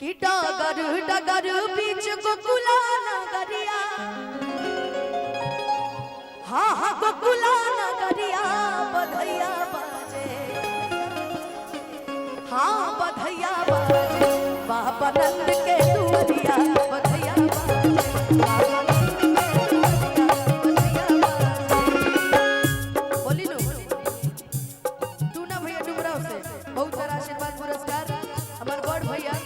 कि डगर डगर बीच गोकुला नगरिया, हाँ हाँ गोकुला नगरिया बधैया बाजे, हाँ बधैया बाजे बाबा नंद के दुआरिया बधैया बाजे। बोली लो तू ना भैया डुमराव से बहुत सारा आशीर्वाद पुरस्कार हमार बड़ भैया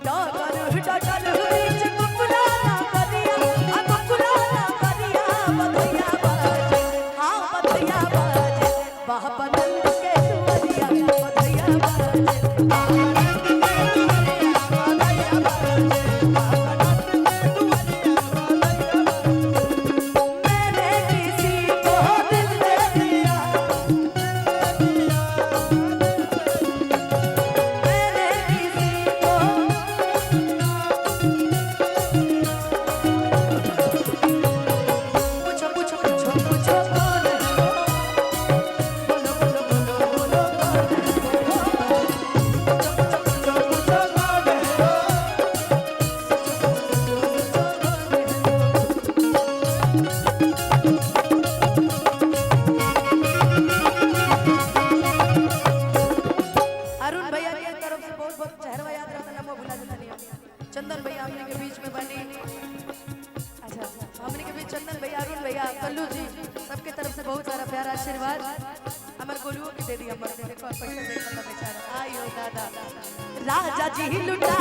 डगर डगर बीच गोकुला नगरिया, आ गोकुला नगरिया बधैया बाजे, हाँ बधैया बाजे बाबा नंद के दुआरिया बधैया बाजे। चंदन भैया हमने के बीच में बनी, अच्छा हमने के बीच चंदन भैया, अरुण भैया, कल्लू जी, सबके तरफ से बहुत सारा प्यारा आशीर्वाद हमारे गोलुओं की दे दी। हमारे देखो पैसे बेचारा आयो दादा राजा जी लुटा